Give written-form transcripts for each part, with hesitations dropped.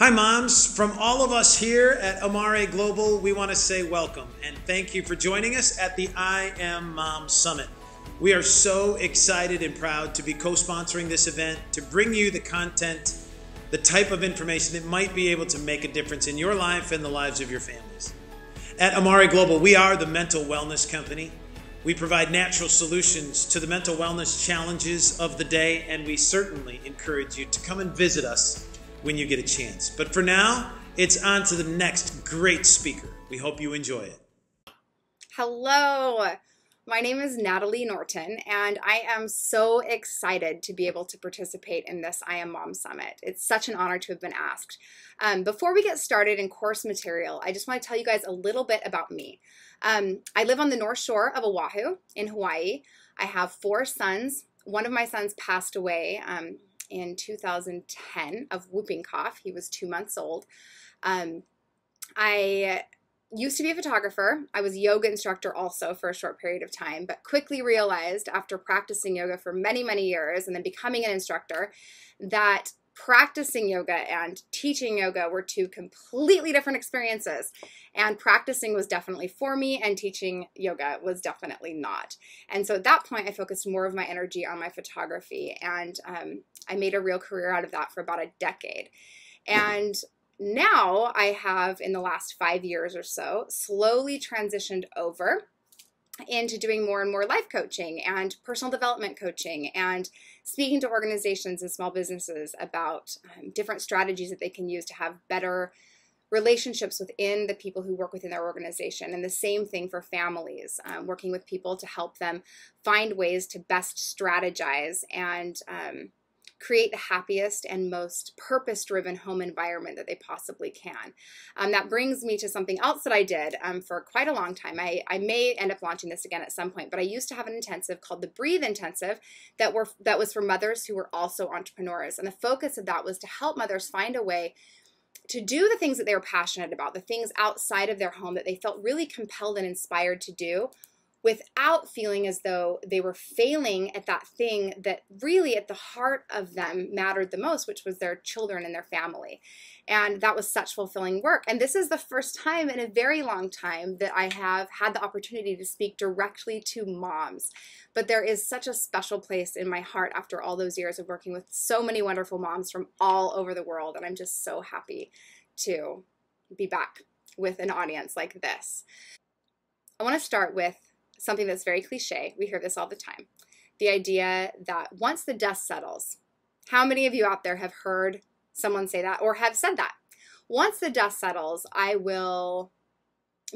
Hi moms, from all of us here at Amare Global, we want to say welcome and thank you for joining us at the I Am Mom Summit. We are so excited and proud to be co-sponsoring this event to bring you the content, the type of information that might be able to make a difference in your life and the lives of your families. At Amare Global, we are the mental wellness company. We provide natural solutions to the mental wellness challenges of the day, and we certainly encourage you to come and visit us when you get a chance. But for now, it's on to the next great speaker. We hope you enjoy it. Hello, my name is Natalie Norton, and I am so excited to be able to participate in this I Am Mom Summit. It's such an honor to have been asked. Before we get started in course material, I just want to tell you guys a little bit about me. I live on the North Shore of Oahu in Hawaii. I have 4 sons. One of my sons passed away in 2010 of whooping cough. He was 2 months old. I used to be a photographer. I was a yoga instructor also for a short period of time, but quickly realized after practicing yoga for many, many years and then becoming an instructor that practicing yoga and teaching yoga were 2 completely different experiences. And practicing was definitely for me, and teaching yoga was definitely not. And so at that point, I focused more of my energy on my photography, and I made a real career out of that for about a decade. And now I have, in the last 5 years or so, slowly transitioned over into doing more and more life coaching and personal development coaching and speaking to organizations and small businesses about different strategies that they can use to have better relationships within the people who work within their organization. And the same thing for families, working with people to help them find ways to best strategize and create the happiest and most purpose-driven home environment that they possibly can. That brings me to something else that I did for quite a long time. I may end up launching this again at some point, but I used to have an intensive called the Breathe Intensive that was for mothers who were also entrepreneurs. And the focus of that was to help mothers find a way to do the things that they were passionate about, the things outside of their home that they felt really compelled and inspired to do, without feeling as though they were failing at that thing that really at the heart of them mattered the most, which was their children and their family. And that was such fulfilling work. And this is the first time in a very long time that I have had the opportunity to speak directly to moms. But there is such a special place in my heart after all those years of working with so many wonderful moms from all over the world. And I'm just so happy to be back with an audience like this. I want to start with something that's very cliche. We hear this all the time. The idea that once the dust settles, how many of you out there have heard someone say that or have said that? Once the dust settles, I will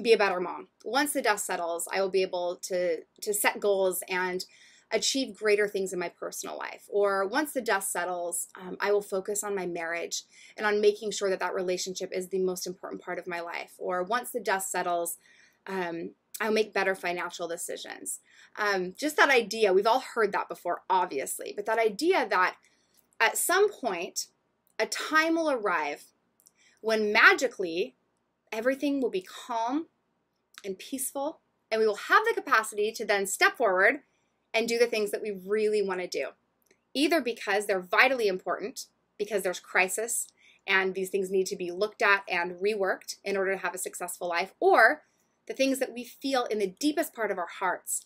be a better mom. Once the dust settles, I will be able to set goals and achieve greater things in my personal life. Or once the dust settles, I will focus on my marriage and on making sure that that relationship is the most important part of my life. Or once the dust settles, I'll make better financial decisions. Just that idea, we've all heard that before, obviously, but that idea that at some point, a time will arrive when magically everything will be calm and peaceful, and we will have the capacity to then step forward and do the things that we really want to do, either because they're vitally important, because there's crisis, and these things need to be looked at and reworked in order to have a successful life, or the things that we feel in the deepest part of our hearts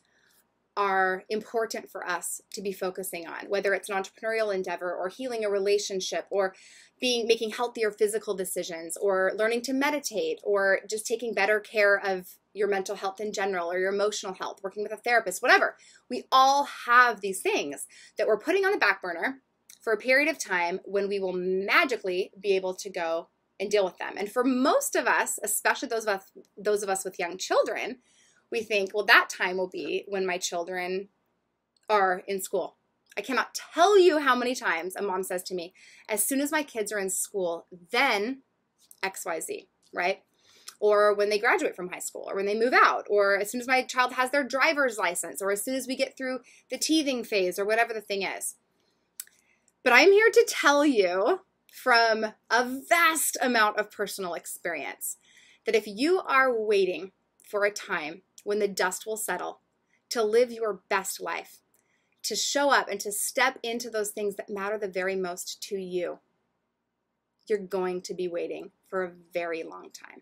are important for us to be focusing on, whether it's an entrepreneurial endeavor or healing a relationship or making healthier physical decisions or learning to meditate or just taking better care of your mental health in general or your emotional health, working with a therapist, whatever. We all have these things that we're putting on the back burner for a period of time when we will magically be able to go and deal with them. And for most of us, especially those of us with young children, we think, well, that time will be when my children are in school. I cannot tell you how many times a mom says to me, as soon as my kids are in school, then XYZ, right? Or when they graduate from high school, or when they move out, or as soon as my child has their driver's license, or as soon as we get through the teething phase, or whatever the thing is. But I'm here to tell you from a vast amount of personal experience that if you are waiting for a time when the dust will settle to live your best life, to show up and to step into those things that matter the very most to you, you're going to be waiting for a very long time,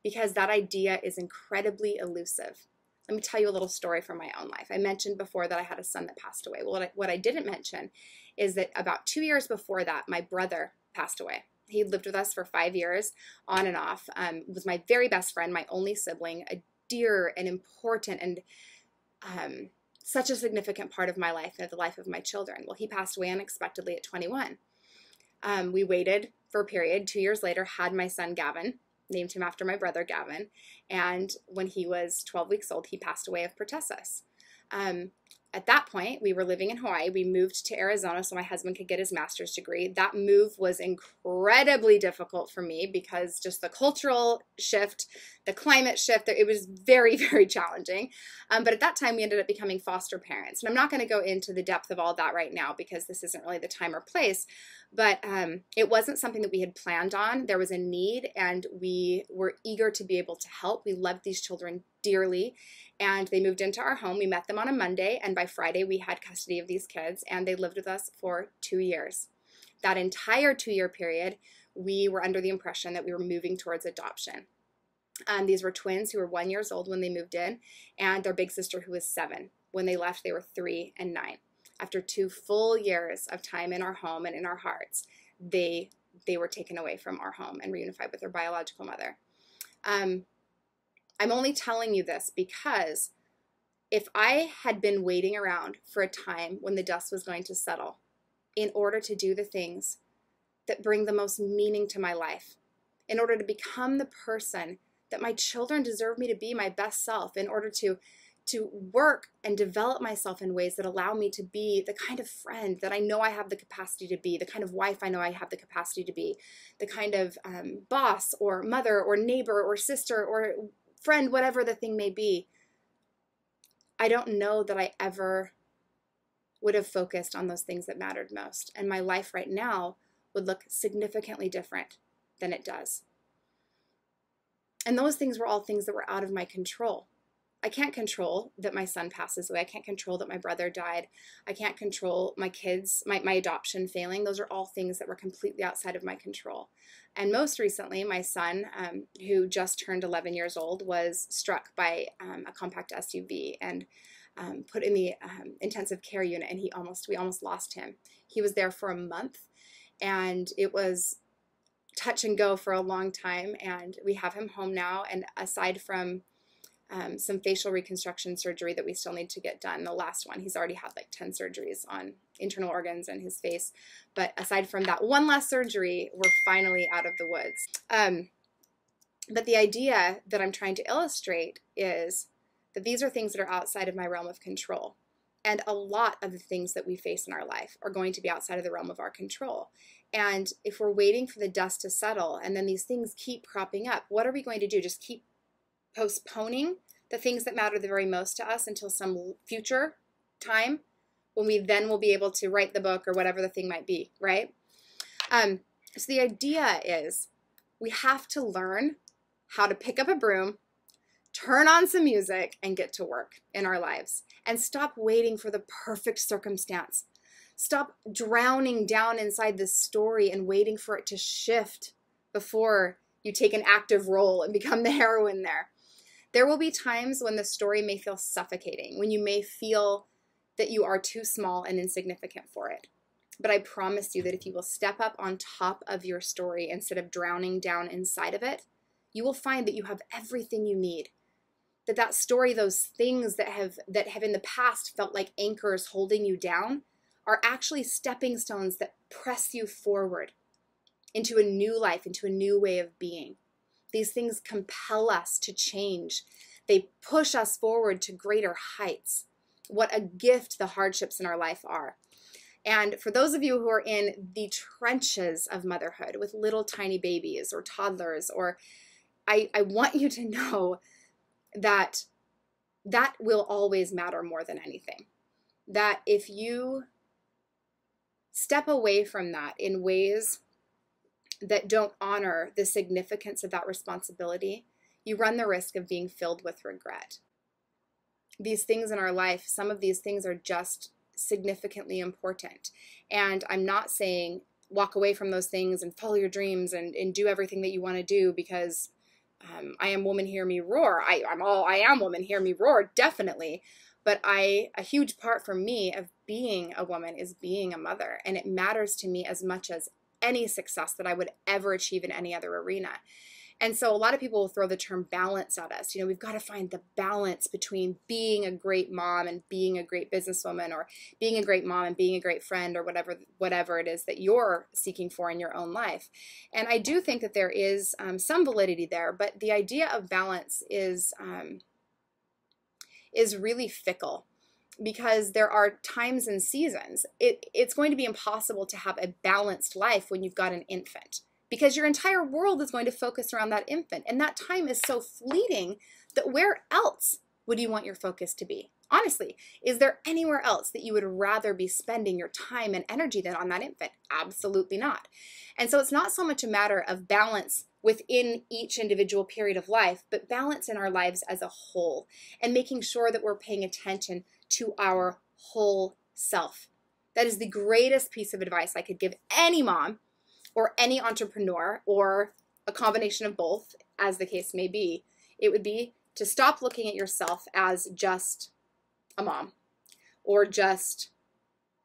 because that idea is incredibly elusive. Let me tell you a little story from my own life. I mentioned before that I had a son that passed away. Well, what I didn't mention is that about 2 years before that, my brother passed away. He lived with us for 5 years, on and off. Was my very best friend, my only sibling, a dear and important and such a significant part of my life and of the life of my children. Well, he passed away unexpectedly at 21. We waited for a period. 2 years later, had my son Gavin, named him after my brother Gavin. And when he was 12 weeks old, he passed away of pertussis. At that point, we were living in Hawaii. We moved to Arizona so my husband could get his master's degree. That move was incredibly difficult for me because just the cultural shift, the climate shift, it was very, very challenging. But at that time, we ended up becoming foster parents. And I'm not going to go into the depth of all that right now because this isn't really the time or place. But it wasn't something that we had planned on. There was a need, and we were eager to be able to help. We loved these children dearly, and they moved into our home. We met them on a Monday, and by Friday, we had custody of these kids, and they lived with us for 2 years. That entire 2-year period, we were under the impression that we were moving towards adoption. These were twins who were 1 year old when they moved in, and their big sister who was 7. When they left, they were 3 and 9. After 2 full years of time in our home and in our hearts, they were taken away from our home and reunified with their biological mother. I'm only telling you this because if I had been waiting around for a time when the dust was going to settle in order to do the things that bring the most meaning to my life, in order to become the person that my children deserve me to be, my best self, in order to work and develop myself in ways that allow me to be the kind of friend that I know I have the capacity to be, the kind of wife I know I have the capacity to be, the kind of boss or mother or neighbor or sister or friend, whatever the thing may be. I don't know that I ever would have focused on those things that mattered most. And my life right now would look significantly different than it does. And those things were all things that were out of my control. I can't control that my son passes away. I can't control that my brother died. I can't control my kids, my adoption failing. Those are all things that were completely outside of my control. And most recently, my son, who just turned 11 years old, was struck by a compact SUV and put in the intensive care unit, and we almost lost him. He was there for a month, and it was touch and go for a long time, and we have him home now. And aside from some facial reconstruction surgery that we still need to get done, the last one, he's already had like 10 surgeries on internal organs in his face. But aside from that one last surgery, we're finally out of the woods. But the idea that I'm trying to illustrate is that these are things that are outside of my realm of control. And a lot of the things that we face in our life are going to be outside of the realm of our control. And if we're waiting for the dust to settle and then these things keep cropping up, what are we going to do? Just keep postponing the things that matter the very most to us until some future time when we then will be able to write the book or whatever the thing might be, right? So the idea is we have to learn how to pick up a broom, turn on some music, and get to work in our lives, and stop waiting for the perfect circumstance. Stop drowning down inside this story and waiting for it to shift before you take an active role and become the heroine there. There will be times when the story may feel suffocating, when you may feel that you are too small and insignificant for it. But I promise you that if you will step up on top of your story instead of drowning down inside of it, you will find that you have everything you need. That story, those things that have in the past felt like anchors holding you down, are actually stepping stones that press you forward into a new life, into a new way of being. These things compel us to change. They push us forward to greater heights. What a gift the hardships in our life are. And for those of you who are in the trenches of motherhood with little tiny babies or toddlers, or I want you to know that that will always matter more than anything. That if you step away from that in ways that don't honor the significance of that responsibility, you run the risk of being filled with regret. These things in our life, some of these things are just significantly important. And I'm not saying walk away from those things and follow your dreams and do everything that you want to do because I am woman, hear me roar. I am woman, hear me roar, definitely. But a huge part for me of being a woman is being a mother. And it matters to me as much as any success that I would ever achieve in any other arena. And so a lot of people will throw the term balance at us. We've got to find the balance between being a great mom and being a great businesswoman, or being a great mom and being a great friend, or whatever it is that you're seeking for in your own life. And I do think that there is some validity there, but the idea of balance is really fickle, because there are times and seasons. It's going to be impossible to have a balanced life when you've got an infant, because your entire world is going to focus around that infant. And that time is so fleeting that where else would you want your focus to be? Honestly, is there anywhere else that you would rather be spending your time and energy than on that infant? Absolutely not. And so it's not so much a matter of balance within each individual period of life, but balance in our lives as a whole, and making sure that we're paying attention to our whole self. That is the greatest piece of advice I could give any mom, or any entrepreneur, or a combination of both, as the case may be. It would be to stop looking at yourself as just a mom, or just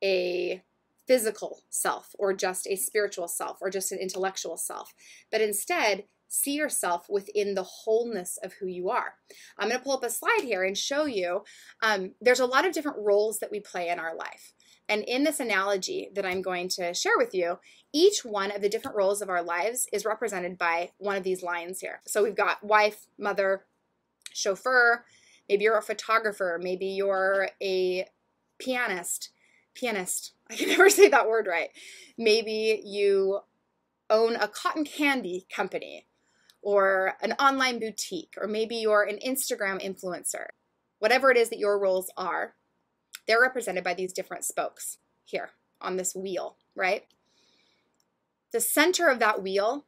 a physical self, or just a spiritual self, or just an intellectual self, but instead see yourself within the wholeness of who you are. I'm going to pull up a slide here and show you there's a lot of different roles that we play in our life. And in this analogy that I'm going to share with you, each one of the different roles of our lives is represented by one of these lines here. So we've got wife, mother, chauffeur, maybe you're a photographer, maybe you're a pianist. I can never say that word right. Maybe you own a cotton candy company, or an online boutique, or maybe you're an Instagram influencer. Whatever it is that your roles are, they're represented by these different spokes here on this wheel, right? The center of that wheel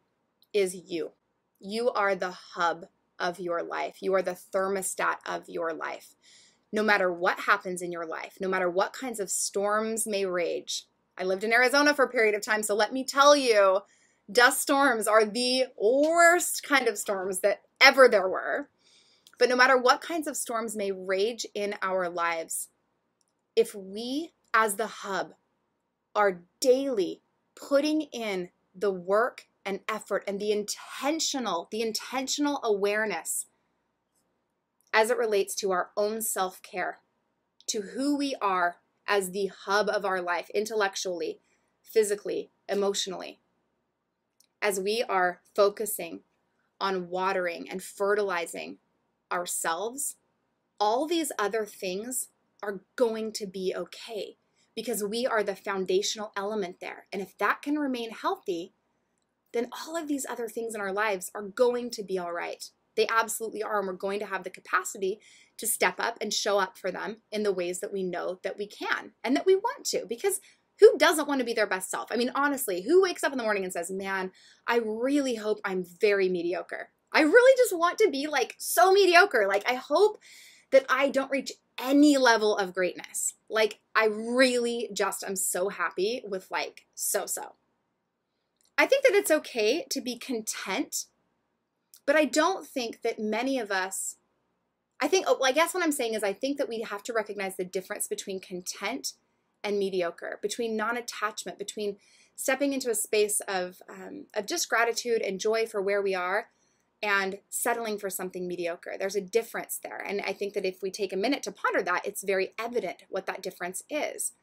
is you. You are the hub of your life. You are the thermostat of your life. No matter what happens in your life, no matter what kinds of storms may rage. I lived in Arizona for a period of time, so let me tell you, dust storms are the worst kind of storms that ever there were. But no matter what kinds of storms may rage in our lives, if we as the hub are daily putting in the work and effort and the intentional awareness as it relates to our own self-care, to who we are as the hub of our life, intellectually, physically, emotionally, as we are focusing on watering and fertilizing ourselves, all these other things are going to be okay, because we are the foundational element there. And if that can remain healthy, then all of these other things in our lives are going to be all right. They absolutely are, and we're going to have the capacity to step up and show up for them in the ways that we know that we can and that we want to, because who doesn't want to be their best self? I mean, honestly, who wakes up in the morning and says, man, I really hope I'm very mediocre. I really just want to be like so mediocre. Like, I hope that I don't reach any level of greatness. Like, I really just am so happy with like so-so. I think that it's okay to be content, but I don't think that many of us, I guess what I'm saying is I think that we have to recognize the difference between content and mediocre, between non-attachment, between stepping into a space of just gratitude and joy for where we are, and settling for something mediocre. There's a difference there. And I think that if we take a minute to ponder that, it's very evident what that difference is.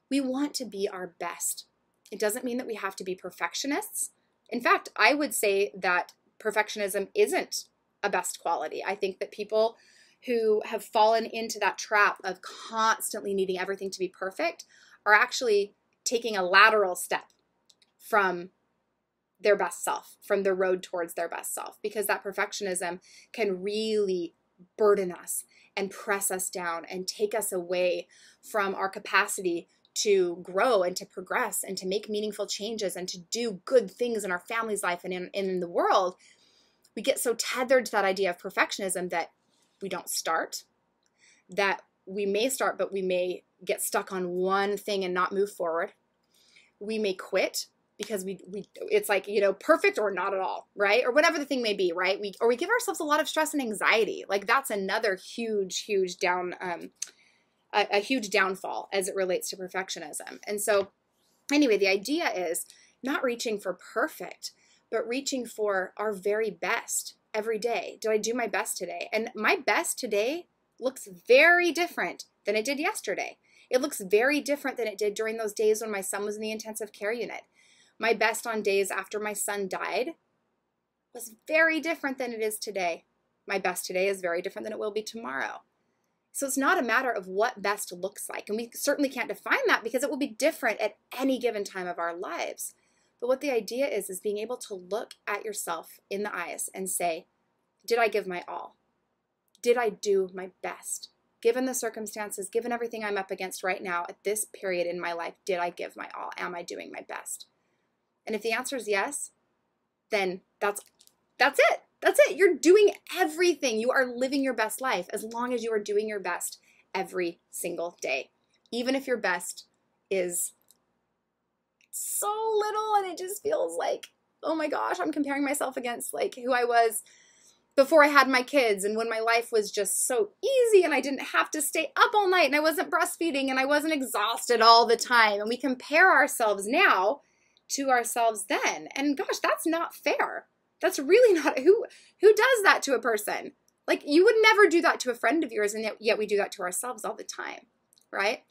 We want to be our best. It doesn't mean that we have to be perfectionists. In fact, I would say that perfectionism isn't a best quality. I think that people who have fallen into that trap of constantly needing everything to be perfect are actually taking a lateral step from their best self, from the road towards their best self, because that perfectionism can really burden us and press us down and take us away from our capacity to grow and to progress and to make meaningful changes and to do good things in our family's life and in the world. We get so tethered to that idea of perfectionism that we don't start, that we may start, but we may get stuck on one thing and not move forward. We may quit because it's like, perfect or not at all, right? Or whatever the thing may be, right? We give ourselves a lot of stress and anxiety. Like that's another huge a huge downfall as it relates to perfectionism. And so anyway, the idea is not reaching for perfect, but reaching for our very best every day. Did I do my best today? And my best today looks very different than it did yesterday. It looks very different than it did during those days when my son was in the intensive care unit. My best on days after my son died was very different than it is today. My best today is very different than it will be tomorrow. So it's not a matter of what best looks like. And we certainly can't define that because it will be different at any given time of our lives. But what the idea is being able to look at yourself in the eyes and say, did I give my all? Did I do my best? Given the circumstances, given everything I'm up against right now at this period in my life, did I give my all? Am I doing my best? And if the answer is yes, then that's it. That's it. You're doing everything. You are living your best life as long as you are doing your best every single day. Even if your best is so little and it just feels like, oh my gosh, I'm comparing myself against like who I was before I had my kids and when my life was just so easy and I didn't have to stay up all night and I wasn't breastfeeding and I wasn't exhausted all the time. And we compare ourselves now to ourselves then. And gosh, that's not fair. That's really not, who does that to a person? Like you would never do that to a friend of yours, and yet we do that to ourselves all the time, right?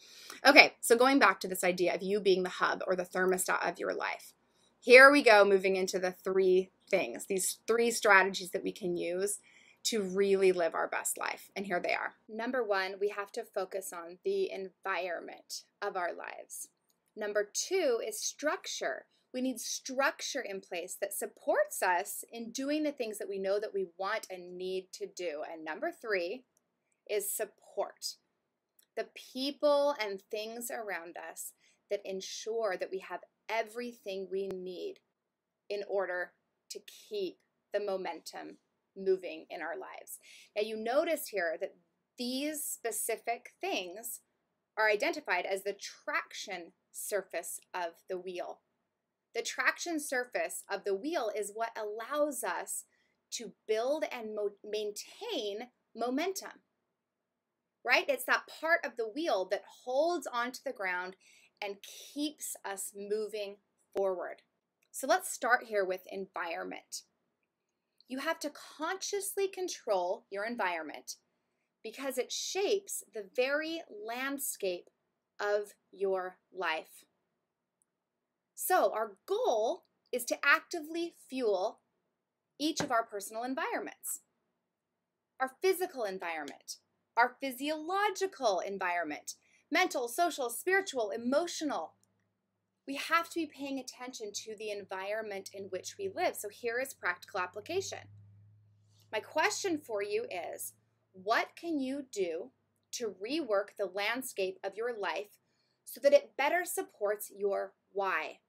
Okay, so going back to this idea of you being the hub or the thermostat of your life. Here we go, moving into the three things, these three strategies that we can use to really live our best life. And here they are. Number one, we have to focus on the environment of our lives. Number two is structure. We need structure in place that supports us in doing the things that we know that we want and need to do. And number three is support. The people and things around us that ensure that we have everything we need in order to keep the momentum moving in our lives. Now you notice here that these specific things are identified as the traction surface of the wheel. The traction surface of the wheel is what allows us to build and maintain momentum, right? It's that part of the wheel that holds onto the ground and keeps us moving forward. So let's start here with environment. You have to consciously control your environment because it shapes the very landscape of your life. So our goal is to actively fuel each of our personal environments. Our physical environment, our physiological environment, mental, social, spiritual, emotional. We have to be paying attention to the environment in which we live. So here is practical application. My question for you is, what can you do to rework the landscape of your life so that it better supports your why?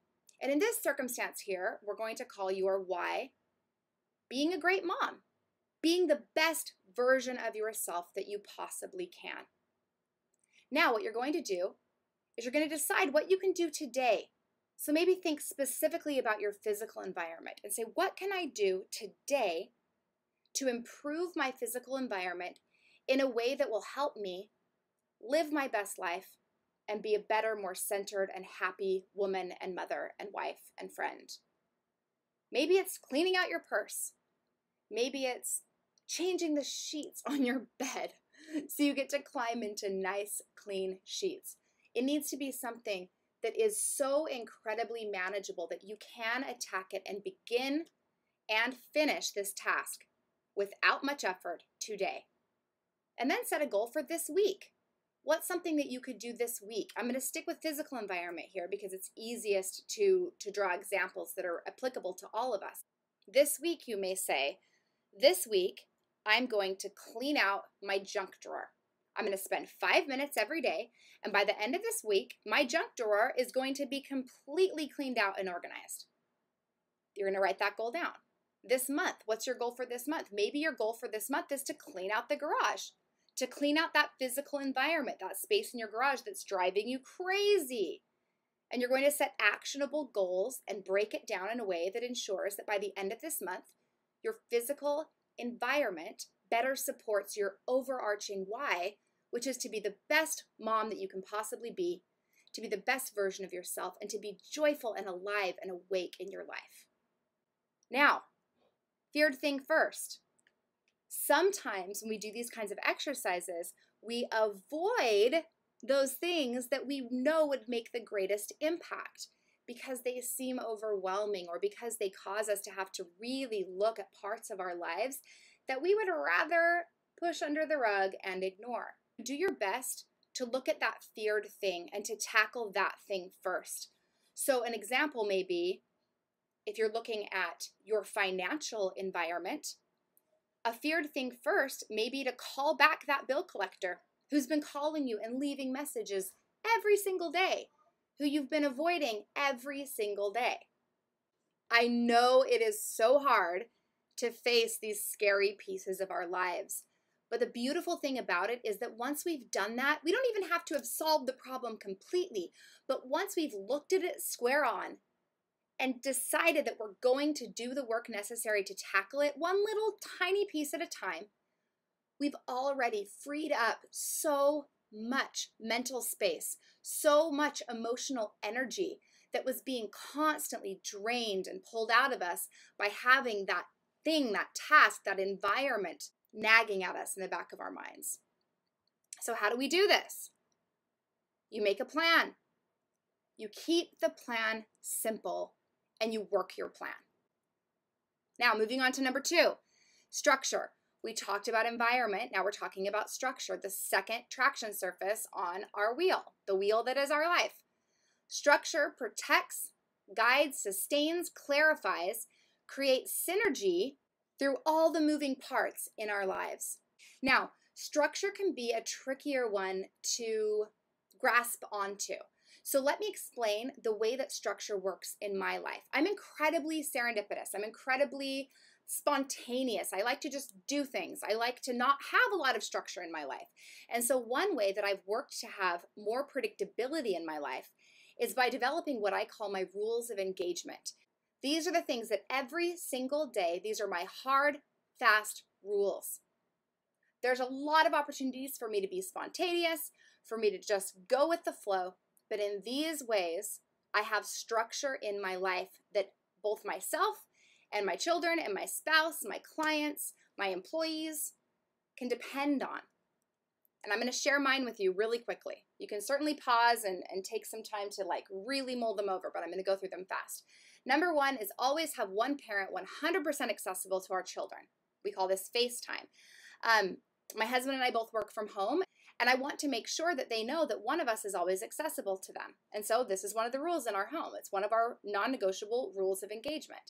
And in this circumstance here, we're going to call your why being a great mom, being the best version of yourself that you possibly can. Now, what you're going to do is you're going to decide what you can do today. So maybe think specifically about your physical environment and say, what can I do today to improve my physical environment in a way that will help me live my best life and be a better, more centered and happy woman and mother and wife and friend? Maybe it's cleaning out your purse. Maybe it's changing the sheets on your bed so you get to climb into nice, clean sheets. It needs to be something that is so incredibly manageable that you can attack it and begin and finish this task without much effort today. And then set a goal for this week. What's something that you could do this week? I'm going to stick with physical environment here because it's easiest to draw examples that are applicable to all of us. This week, you may say, this week, I'm going to clean out my junk drawer. I'm going to spend 5 minutes every day, and by the end of this week, my junk drawer is going to be completely cleaned out and organized. You're going to write that goal down. This month, what's your goal for this month? Maybe your goal for this month is to clean out the garage, to clean out that physical environment, that space in your garage that's driving you crazy. And you're going to set actionable goals and break it down in a way that ensures that by the end of this month, your physical environment better supports your overarching why, which is to be the best mom that you can possibly be, to be the best version of yourself, and to be joyful and alive and awake in your life. Now, third thing first. Sometimes when we do these kinds of exercises, we avoid those things that we know would make the greatest impact because they seem overwhelming or because they cause us to have to really look at parts of our lives that we would rather push under the rug and ignore. Do your best to look at that feared thing and to tackle that thing first. So an example may be, if you're looking at your financial environment, a feared thing first may be to call back that bill collector who's been calling you and leaving messages every single day, who you've been avoiding every single day. I know it is so hard to face these scary pieces of our lives, but the beautiful thing about it is that once we've done that, we don't even have to have solved the problem completely, but once we've looked at it square on and decided that we're going to do the work necessary to tackle it one little tiny piece at a time, we've already freed up so much mental space, so much emotional energy that was being constantly drained and pulled out of us by having that thing, that task, that environment nagging at us in the back of our minds. So how do we do this? You make a plan. You keep the plan simple and you work your plan. Now, moving on to number 2, structure. We talked about environment. Now we're talking about structure, the second traction surface on our wheel, the wheel that is our life. Structure protects, guides, sustains, clarifies, creates synergy through all the moving parts in our lives. Now, structure can be a trickier one to grasp onto. So let me explain the way that structure works in my life. I'm incredibly serendipitous. I'm incredibly spontaneous. I like to just do things. I like to not have a lot of structure in my life. And so one way that I've worked to have more predictability in my life is by developing what I call my rules of engagement. These are the things that every single day, these are my hard, fast rules. There's a lot of opportunities for me to be spontaneous, for me to just go with the flow. But in these ways, I have structure in my life that both myself and my children and my spouse, my clients, my employees can depend on. And I'm going to share mine with you really quickly. You can certainly pause and take some time to really mull them over, but I'm going to go through them fast. Number 1 is always have one parent 100% accessible to our children. We call this FaceTime. My husband and I both work from home, and I want to make sure that they know that one of us is always accessible to them. And so this is one of the rules in our home. It's one of our non-negotiable rules of engagement.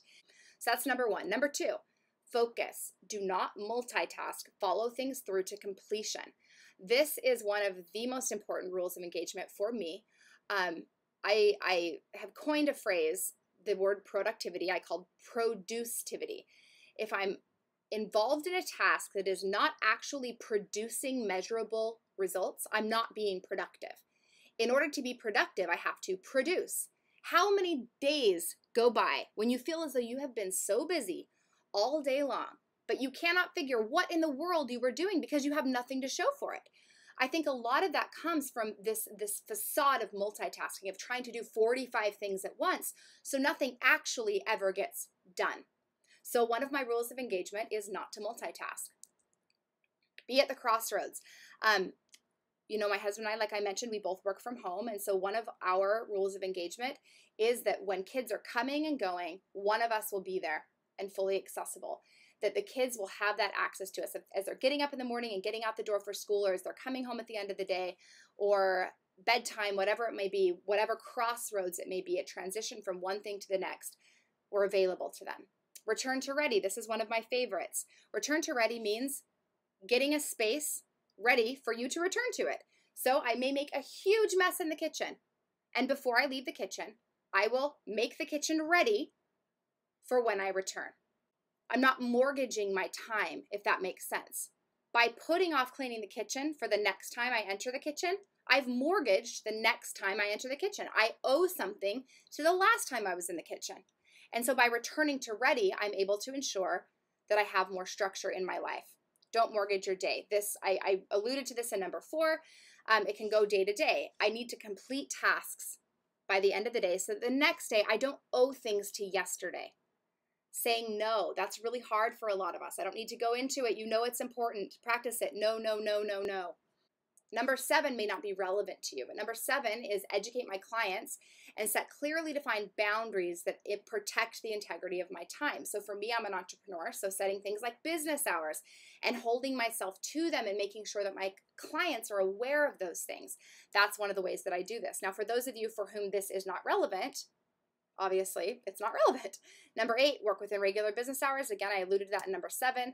So that's number 1. Number 2, focus. Do not multitask. Follow things through to completion. This is one of the most important rules of engagement for me. I have coined a phrase, the word productivity, I call producitivity. If I'm involved in a task that is not actually producing measurable results, I'm not being productive. In order to be productive, I have to produce. How many days go by when you feel as though you have been so busy all day long, but you cannot figure what in the world you were doing because you have nothing to show for it? I think a lot of that comes from this facade of multitasking, of trying to do 45 things at once, so nothing actually ever gets done. So one of my rules of engagement is not to multitask. Be at the crossroads. My husband and I, like I mentioned, we both work from home. And so one of our rules of engagement is that when kids are coming and going, one of us will be there and fully accessible. That the kids will have that access to us as they're getting up in the morning and getting out the door for school, or as they're coming home at the end of the day, or bedtime, whatever it may be, whatever crossroads it may be, a transition from one thing to the next, we're available to them. Return to ready. This is one of my favorites. Return to ready means getting a space ready for you to return to it. So I may make a huge mess in the kitchen, and before I leave the kitchen, I will make the kitchen ready for when I return. I'm not mortgaging my time, if that makes sense. By putting off cleaning the kitchen for the next time I enter the kitchen, I've mortgaged the next time I enter the kitchen. I owe something to the last time I was in the kitchen. And so by returning to ready, I'm able to ensure that I have more structure in my life. Don't mortgage your day. I alluded to this in number 4. It can go day to day. I need to complete tasks by the end of the day so that the next day I don't owe things to yesterday. Saying no, that's really hard for a lot of us. I don't need to go into it. You know it's important. Practice it. No, no, no, no, no. Number 7 may not be relevant to you, but number 7 is educate my clients and set clearly defined boundaries that protect the integrity of my time. So for me, I'm an entrepreneur, so setting things like business hours and holding myself to them and making sure that my clients are aware of those things. That's one of the ways that I do this. Now, for those of you for whom this is not relevant, obviously it's not relevant. Number 8, work within regular business hours. Again, I alluded to that in number 7.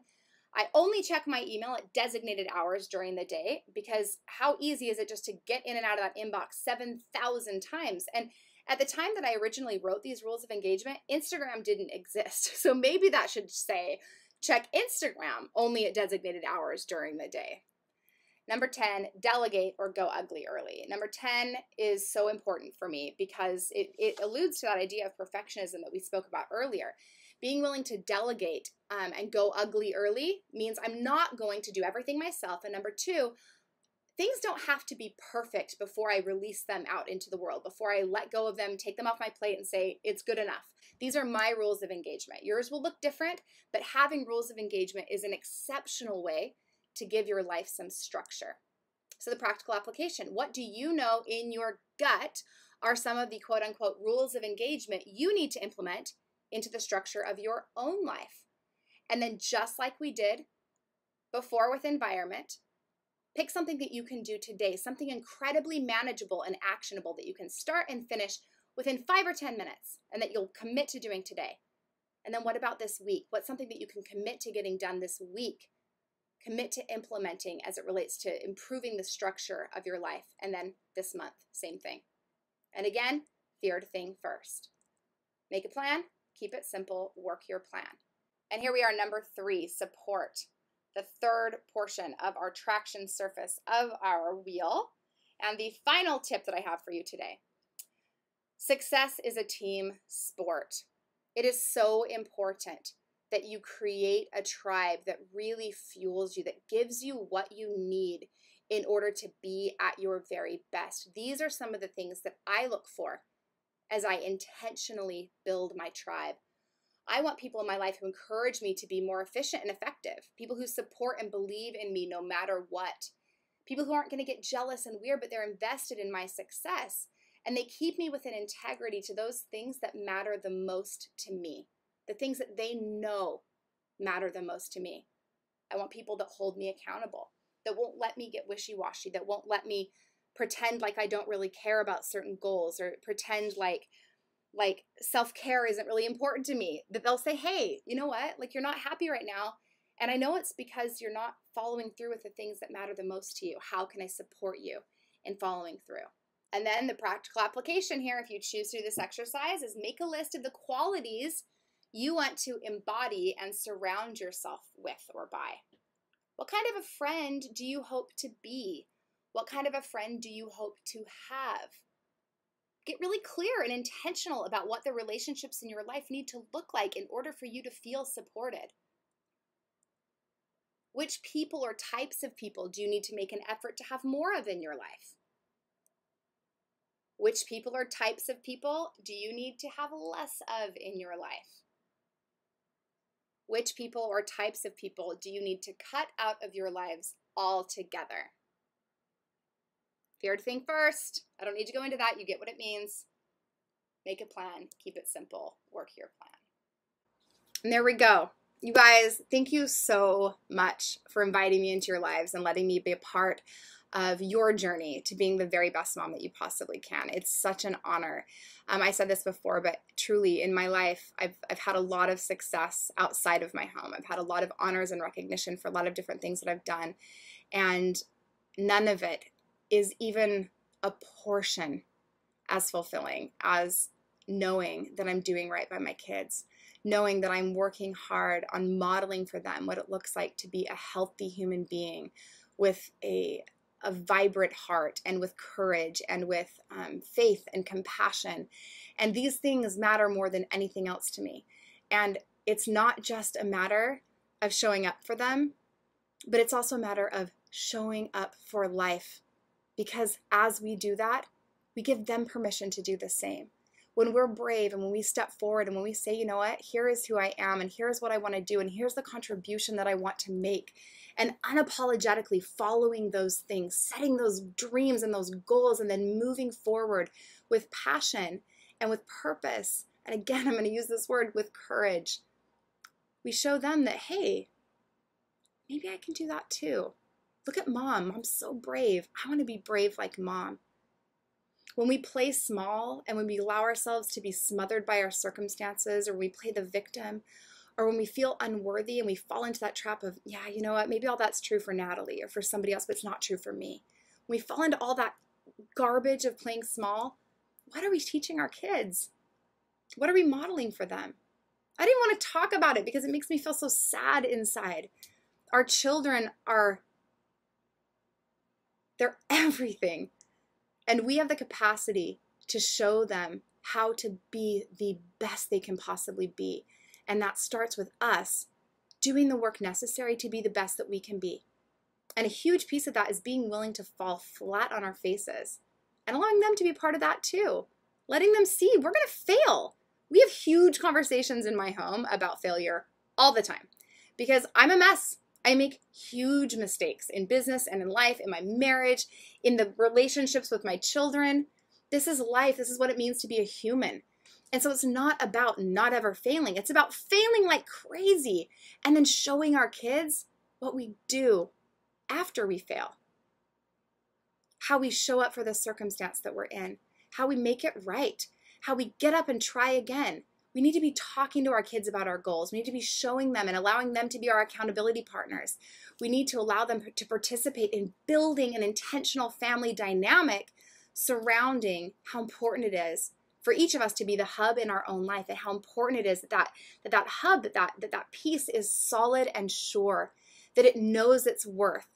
I only check my email at designated hours during the day, because how easy is it just to get in and out of that inbox 7,000 times? And at the time that I originally wrote these rules of engagement, Instagram didn't exist. So maybe that should say, check Instagram only at designated hours during the day. Number 10, delegate or go ugly early. Number 10 is so important for me because it alludes to that idea of perfectionism that we spoke about earlier. Being willing to delegate and go ugly early means I'm not going to do everything myself. And number 2, things don't have to be perfect before I release them out into the world, before I let go of them, take them off my plate and say, it's good enough. These are my rules of engagement. Yours will look different, but having rules of engagement is an exceptional way to give your life some structure. So the practical application, what do you know in your gut are some of the quote unquote rules of engagement you need to implement into the structure of your own life? And then just like we did before with environment, pick something that you can do today, something incredibly manageable and actionable that you can start and finish within 5 or 10 minutes and that you'll commit to doing today. And then what about this week? What's something that you can commit to getting done this week? Commit to implementing as it relates to improving the structure of your life. And then this month, same thing. And again, third thing first. Make a plan, keep it simple, work your plan. And here we are, number 3, support. The third portion of our traction surface of our wheel. And the final tip that I have for you today. Success is a team sport. It is so important that you create a tribe that really fuels you, that gives you what you need in order to be at your very best. These are some of the things that I look for as I intentionally build my tribe. I want people in my life who encourage me to be more efficient and effective, people who support and believe in me no matter what, people who aren't going to get jealous and weird, but they're invested in my success, and they keep me with an integrity to those things that matter the most to me. The things that they know matter the most to me. I want people that hold me accountable, that won't let me get wishy-washy, that won't let me pretend like I don't really care about certain goals or pretend like self-care isn't really important to me. That they'll say, hey, you know what? Like, you're not happy right now. And I know it's because you're not following through with the things that matter the most to you. How can I support you in following through? And then the practical application here, if you choose to do this exercise, is make a list of the qualities you want to embody and surround yourself with or by. What kind of a friend do you hope to be? What kind of a friend do you hope to have? Get really clear and intentional about what the relationships in your life need to look like in order for you to feel supported. Which people or types of people do you need to make an effort to have more of in your life? Which people or types of people do you need to have less of in your life? Which people or types of people do you need to cut out of your lives altogether? Third thing first. I don't need to go into that. You get what it means. Make a plan. Keep it simple. Work your plan. And there we go. You guys, thank you so much for inviting me into your lives and letting me be a part of your journey to being the very best mom that you possibly can. It's such an honor. I said this before, but truly in my life, I've had a lot of success outside of my home. I've had a lot of honors and recognition for a lot of different things that I've done. And none of it is even a portion as fulfilling as knowing that I'm doing right by my kids, knowing that I'm working hard on modeling for them what it looks like to be a healthy human being with a a vibrant heart and with courage and with faith and compassion. And these things matter more than anything else to me. And it's not just a matter of showing up for them, but it's also a matter of showing up for life. Because as we do that, we give them permission to do the same. When we're brave and when we step forward and when we say, you know what, here is who I am and here's what I want to do and here's the contribution that I want to make, and unapologetically following those things, setting those dreams and those goals, and then moving forward with passion and with purpose. And again, I'm going to use this word, with courage. We show them that, hey, maybe I can do that too. Look at mom. Mom's so brave. I want to be brave like mom. When we play small and when we allow ourselves to be smothered by our circumstances, or we play the victim, or when we feel unworthy and we fall into that trap of, yeah, you know what, maybe all that's true for Natalie or for somebody else, but it's not true for me. When we fall into all that garbage of playing small, what are we teaching our kids? What are we modeling for them? I didn't want to talk about it because it makes me feel so sad inside. Our children they're everything. And we have the capacity to show them how to be the best they can possibly be. And that starts with us doing the work necessary to be the best that we can be. And a huge piece of that is being willing to fall flat on our faces and allowing them to be part of that too. Letting them see we're going to fail. We have huge conversations in my home about failure all the time because I'm a mess. I make huge mistakes in business and in life, in my marriage, in the relationships with my children. This is life. This is what it means to be a human. And so it's not about not ever failing. It's about failing like crazy and then showing our kids what we do after we fail. How we show up for the circumstance that we're in. How we make it right. How we get up and try again. We need to be talking to our kids about our goals. We need to be showing them and allowing them to be our accountability partners. We need to allow them to participate in building an intentional family dynamic surrounding how important it is for each of us to be the hub in our own life, and how important it is that hub, that piece is solid and sure, that it knows its worth,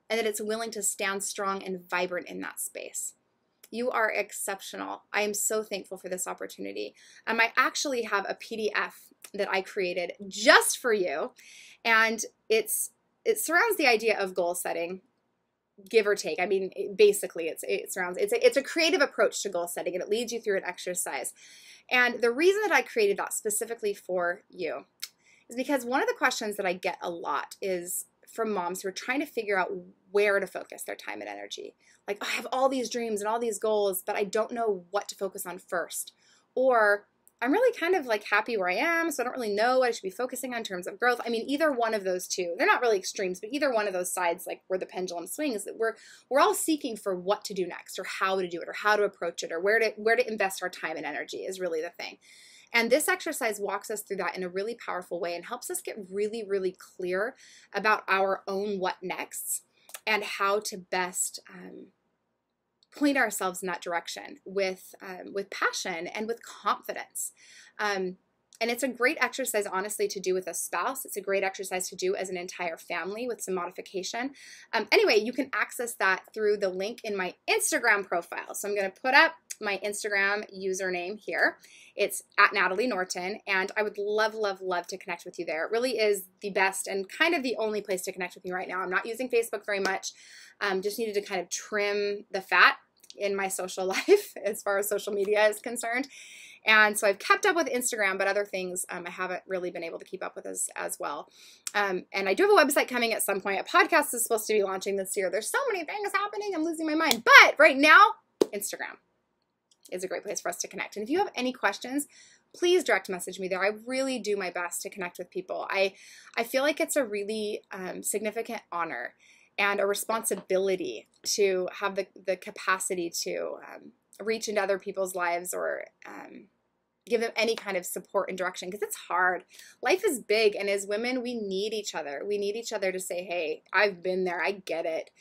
and that it's willing to stand strong and vibrant in that space. You are exceptional. I am so thankful for this opportunity. I actually have a PDF that I created just for you, and it surrounds the idea of goal setting, give or take. I mean, basically, it's a creative approach to goal setting, and it leads you through an exercise. And the reason that I created that specifically for you is because one of the questions that I get a lot is from moms who are trying to figure out where to focus their time and energy. Like, oh, I have all these dreams and all these goals, but I don't know what to focus on first. Or I'm really kind of like happy where I am, so I don't really know what I should be focusing on in terms of growth. I mean, either one of those two, they're not really extremes, but either one of those sides, like where the pendulum swings, that we're all seeking for what to do next, or how to do it, or how to approach it, or where to invest our time and energy is really the thing. And this exercise walks us through that in a really powerful way and helps us get really, really clear about our own what nexts and how to best point ourselves in that direction with passion and with confidence. And it's a great exercise, honestly, to do with a spouse. It's a great exercise to do as an entire family with some modification. Anyway, you can access that through the link in my Instagram profile. So I'm going to put up my Instagram username here. It's at Natalie Norton, and I would love, love, love to connect with you there. It really is the best and kind of the only place to connect with me right now. I'm not using Facebook very much. Just needed to kind of trim the fat in my social life as far as social media is concerned. And so I've kept up with Instagram, but other things I haven't really been able to keep up with as well. And I do have a website coming at some point. A podcast is supposed to be launching this year. There's so many things happening. I'm losing my mind. But right now, Instagram is a great place for us to connect. And if you have any questions, please direct message me there. I really do my best to connect with people. I feel like it's a really significant honor and a responsibility to have the capacity to reach into other people's lives or give them any kind of support and direction, because it's hard. Life is big, and as women, we need each other. We need each other to say, hey, I've been there. I get it.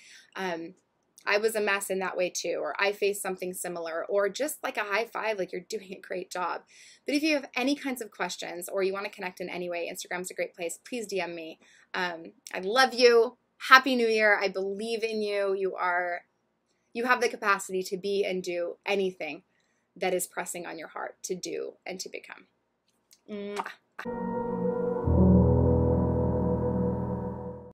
I was a mess in that way too, or I faced something similar, or just like a high five, like you're doing a great job. But if you have any kinds of questions or you want to connect in any way, Instagram's a great place. Please DM me. I love you. Happy New Year. I believe in you. You are You have the capacity to be and do anything that is pressing on your heart to do and to become. Mwah.